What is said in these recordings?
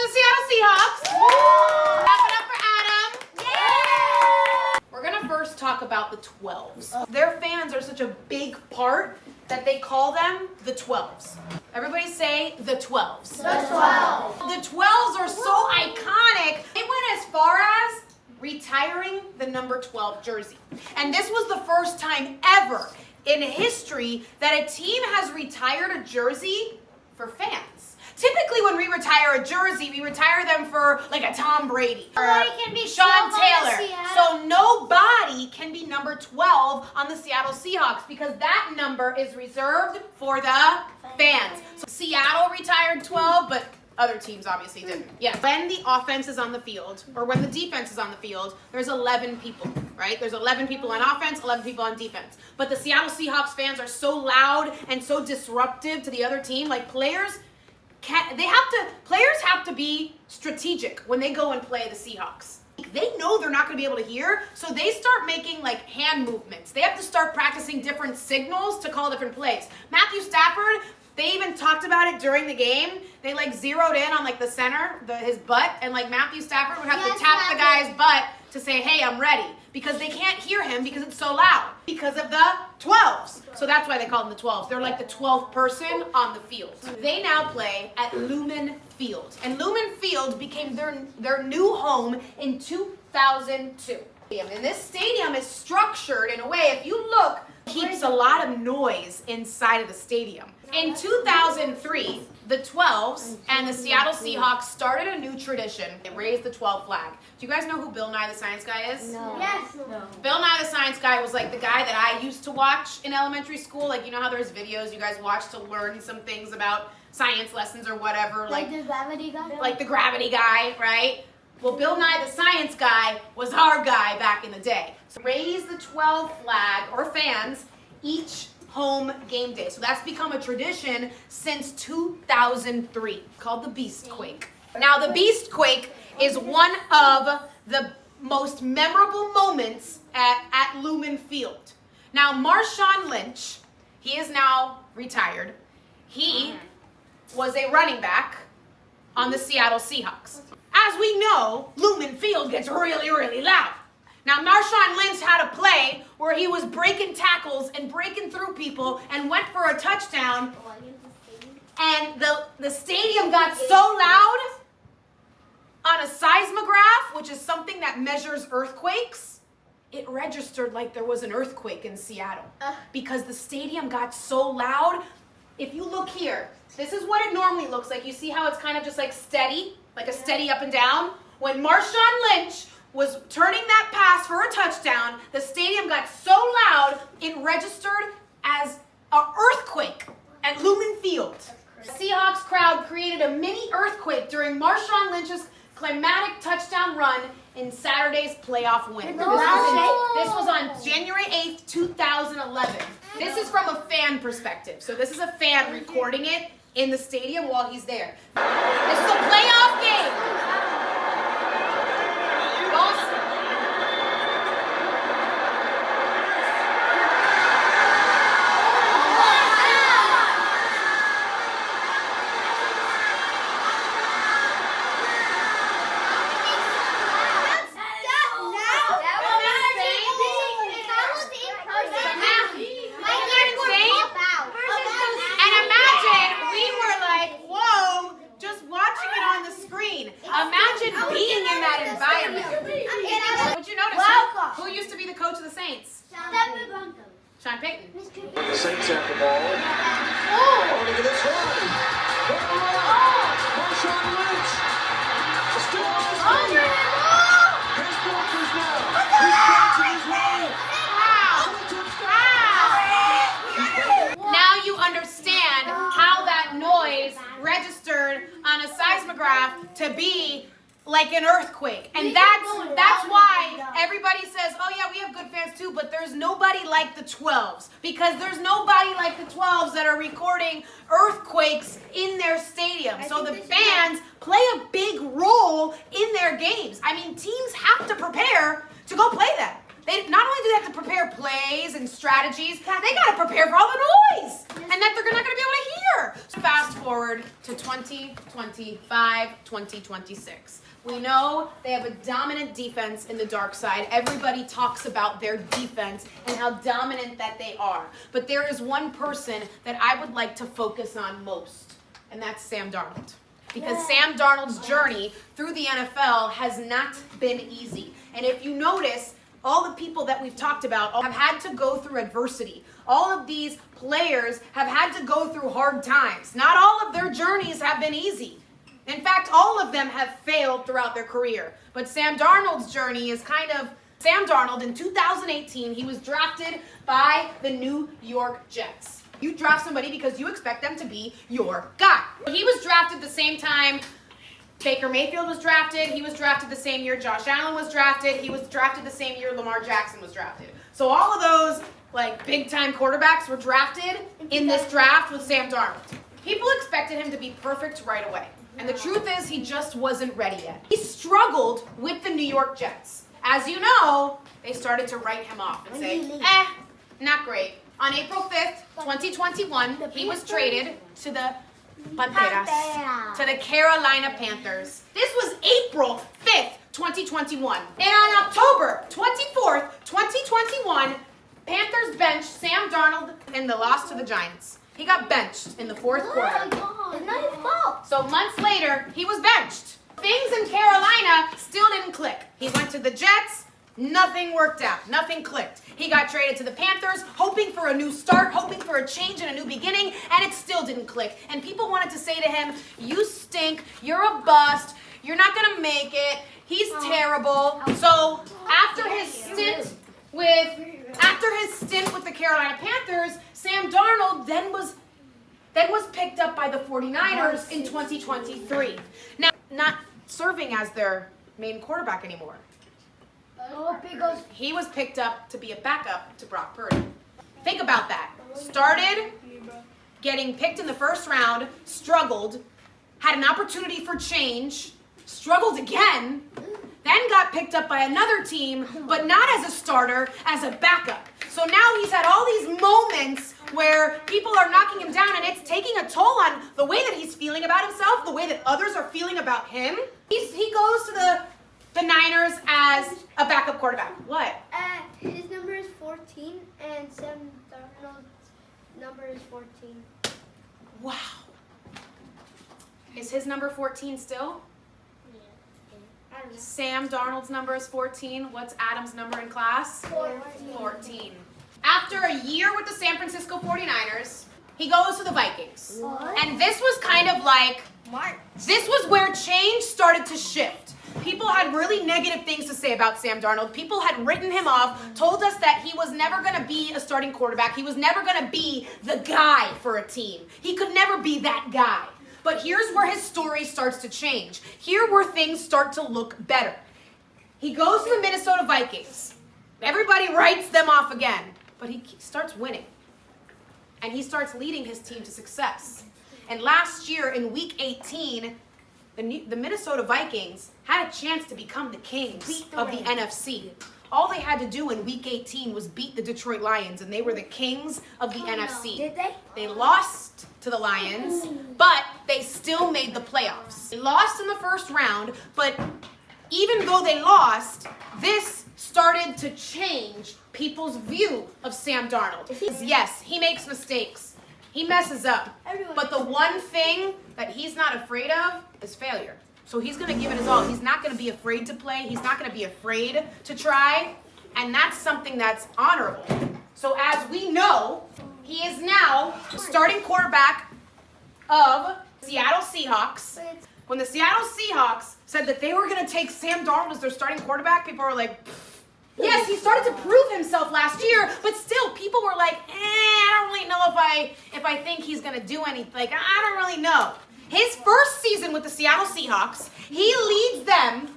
for the Seattle Seahawks. Clap it up for Adam. Yeah! We're gonna first talk about the 12's. Their fans are such a big part that they call them the 12's. Everybody say the 12's. The 12. The 12's are so iconic. They went as far as retiring the number 12 jersey. And this was the first time ever in history that a team has retired a jersey for fans. Typically when we retire a jersey, we retire them for like a Tom Brady or can be Sean 12 on Taylor. the Seattle. So nobody can be number 12 on the Seattle Seahawks because that number is reserved for the fans. So Seattle retired 12, but other teams obviously didn't. Yeah. When the offense is on the field, or when the defense is on the field, there's 11 people, right? There's 11 people on offense, 11 people on defense. But the Seattle Seahawks fans are so loud and so disruptive to the other team. Like players have to be strategic when they go and play the Seahawks. They know they're not going to be able to hear, so they start making like hand movements. They have to start practicing different signals to call different plays. Matthew Stafford, they even talked about it during the game. They like zeroed in on like the center, his butt, and like Matthew Stafford would have to tap the guy's butt to say, hey, I'm ready. Because they can't hear him because it's so loud. Because of the 12's. So that's why they call them the 12's. They're like the 12th person on the field. They now play at Lumen Field. And Lumen Field became their new home in 2002. And this stadium is structured in a way, if you look, keeps a lot of noise inside of the stadium. In 2003, the 12's and the Seattle Seahawks started a new tradition. They raised the 12 flag. Do you guys know who Bill Nye the Science Guy is? No. Yes. No. Bill Nye the Science Guy was like the guy that I used to watch in elementary school. Like, you know how there's videos you guys watch to learn some things about science lessons or whatever. Like the gravity guy? Like the gravity guy, right? Well, Bill Nye the Science Guy was our guy back in the day. So raise the 12 flag, or fans, each home game day. So that's become a tradition since 2003, called the Beast Quake. Now, the Beast Quake is one of the most memorable moments at Lumen Field. Now, Marshawn Lynch, he is now retired. He was a running back on the Seattle Seahawks. As we know, Lumen Field gets really, really loud. Now, Marshawn Lynch had a play where he was breaking tackles and breaking through people and went for a touchdown. And the stadium got so loud on a seismograph, which is something that measures earthquakes, it registered like there was an earthquake in Seattle. Because the stadium got so loud. If you look here, this is what it normally looks like. You see how it's kind of just like steady, like a steady up and down? When Marshawn Lynch was turning that pass for a touchdown, the stadium got so loud, it registered as an earthquake at Lumen Field. The Seahawks crowd created a mini earthquake during Marshawn Lynch's climatic touchdown run in Saturday's playoff win. This was on January 8th, 2011. This is from a fan perspective. So this is a fan recording it in the stadium while he's there. This is a playoff game. Imagine being in that environment. What'd you notice? Who used to be the coach of the Saints? Sean Payton. The Saints have the ball. Oh, look at this run. Marshawn Lynch. Still on the stadium. Here's Walters now. He's dancing his way. Wow. Now you understand how that noise registered on a seismograph to be like an earthquake. And that's why everybody says, oh yeah, we have good fans too, but there's nobody like the 12's. Because there's nobody like the 12's that are recording earthquakes in their stadium. So the fans play a big role in their games. I mean, teams have to prepare to go play them. They not only do they have to prepare plays and strategies, they got to prepare for all the noise and that they're not going to be able to hear. So fast forward to 2025, 2026. We know they have a dominant defense in the dark side. Everybody talks about their defense and how dominant that they are. But there is one person that I would like to focus on most, and that's Sam Darnold. Because Sam Darnold's journey through the NFL has not been easy. And if you notice, all the people that we've talked about have had to go through adversity. All of these players have had to go through hard times. Not all of their journeys have been easy. In fact, all of them have failed throughout their career. But Sam Darnold's journey is kind of, Sam Darnold in 2018, he was drafted by the New York Jets. You draft somebody because you expect them to be your guy. He was drafted the same time Baker Mayfield was drafted. He was drafted the same year Josh Allen was drafted. He was drafted the same year Lamar Jackson was drafted. So all of those big-time quarterbacks were drafted in this draft with Sam Darnold. People expected him to be perfect right away. And the truth is, he just wasn't ready yet. He struggled with the New York Jets. As you know, they started to write him off and say, not great. On April 5th, 2021, he was traded to the Panteras, to the Carolina Panthers. This was April 5th, 2021. And on October 24th, 2021, Panthers benched Sam Darnold in the loss to the Giants. He got benched in the fourth quarter. It's not his fault. So months later, he was benched. Things in Carolina still didn't click. He went to the Jets. Nothing worked out. Nothing clicked. He got traded to the Panthers, hoping for a new start, hoping for a change and a new beginning, and it still didn't click. And people wanted to say to him, you stink, you're a bust, you're not going to make it, he's terrible. So after his stint with the Carolina Panthers, Sam Darnold then was picked up by the 49ers in 2023. Now, not serving as their main quarterback anymore. He was picked up to be a backup to Brock Purdy. Think about that. Started getting picked in the first round, struggled, had an opportunity for change, struggled again, then got picked up by another team, but not as a starter, as a backup. So now he's had all these moments where people are knocking him down, and it's taking a toll on the way that he's feeling about himself, the way that others are feeling about him. He goes to the Niners as a backup quarterback. What? His number is 14, and Sam Darnold's number is 14. Wow. Is his number 14 still? I don't know. Sam Darnold's number is 14. What's Adam's number in class? 14. After a year with the San Francisco 49ers, he goes to the Vikings. And this was kind of like, this was where change started to shift. People had really negative things to say about Sam Darnold. People had written him off, told us that he was never going to be a starting quarterback. He was never going to be the guy for a team. He could never be that guy. But here's where his story starts to change. Here where things start to look better. He goes to the Minnesota Vikings. Everybody writes them off again. But he starts winning. And he starts leading his team to success. And last year in Week 18, the Minnesota Vikings had a chance to become the kings of the NFC. All they had to do in Week 18 was beat the Detroit Lions, and they were the kings of the NFC. Did they? They lost to the Lions, but they still made the playoffs. They lost in the first round, but even though they lost, this started to change people's view of Sam Darnold. Yes, he makes mistakes. He messes up. But the one thing that he's not afraid of is failure. So he's going to give it his all. He's not going to be afraid to play. He's not going to be afraid to try. And that's something that's honorable. So as we know, he is now starting quarterback of Seattle Seahawks. When the Seattle Seahawks said that they were going to take Sam Darnold as their starting quarterback, people were like, yes, he started to prove himself last year, but still, people were like, I don't really know if I think he's going to do anything. Like, I don't really know. His first season with the Seattle Seahawks, he leads them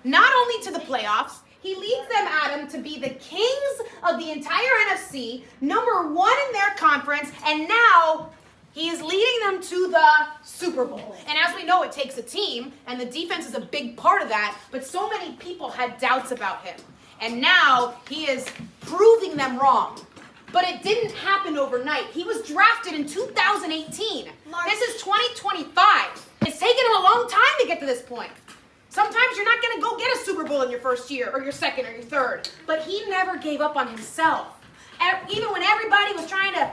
not only to the playoffs, he leads them, Adam, to be the kings of the entire NFC, number one in their conference, and now he is leading them to the Super Bowl. And as we know, it takes a team, and the defense is a big part of that, but so many people had doubts about him. And now he is proving them wrong. But it didn't happen overnight. He was drafted in 2018. This is 2025. It's taken him a long time to get to this point. Sometimes you're not going to go get a Super Bowl in your first year or your second or your third. But he never gave up on himself. Even when everybody was trying to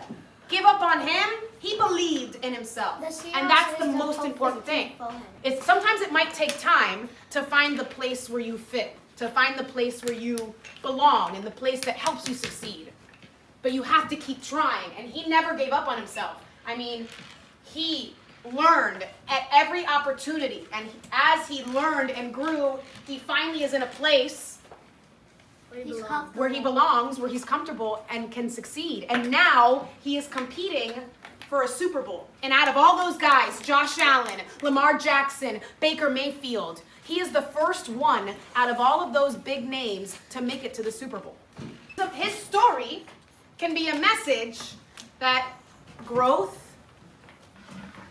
give up on him, he believed in himself. And that's the most important thing. Sometimes it might take time to find the place where you fit, to find the place where you belong, and the place that helps you succeed. But you have to keep trying, and he never gave up on himself. I mean, he learned at every opportunity, and as he learned and grew, he finally is in a place where he belongs, where he's comfortable and can succeed. And now he is competing for a Super Bowl. And out of all those guys, Josh Allen, Lamar Jackson, Baker Mayfield, he is the first one out of all of those big names to make it to the Super Bowl. So his story can be a message that growth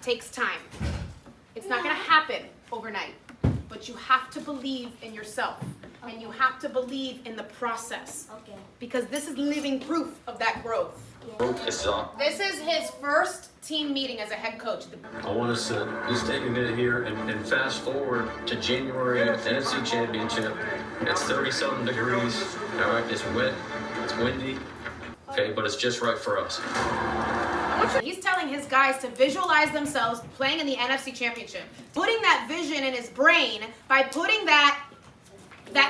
takes time. It's not going to happen overnight, but you have to believe in yourself, and you have to believe in the process, because this is living proof of that growth. This is his first team meeting as a head coach. I want us to just take a minute here and fast forward to January, NFC Championship. It's 30-something degrees. All right, it's wet, it's windy. Okay, but it's just right for us. He's telling his guys to visualize themselves playing in the NFC Championship. Putting that vision in his brain, by putting that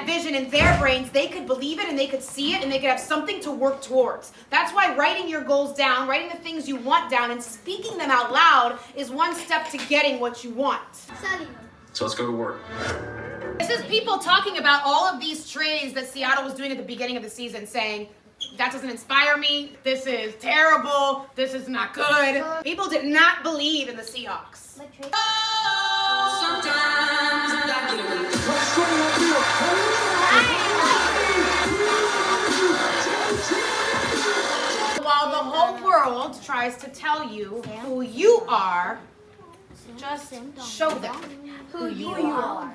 vision in their brains, they could believe it and they could see it and they could have something to work towards. That's why writing your goals down, writing the things you want down, and speaking them out loud is one step to getting what you want. So let's go to work. This is people talking about all of these trades that Seattle was doing at the beginning of the season, saying, that doesn't inspire me, this is terrible, this is not good. People did not believe in the Seahawks. While the whole world tries to tell you who you are, just show them who you are.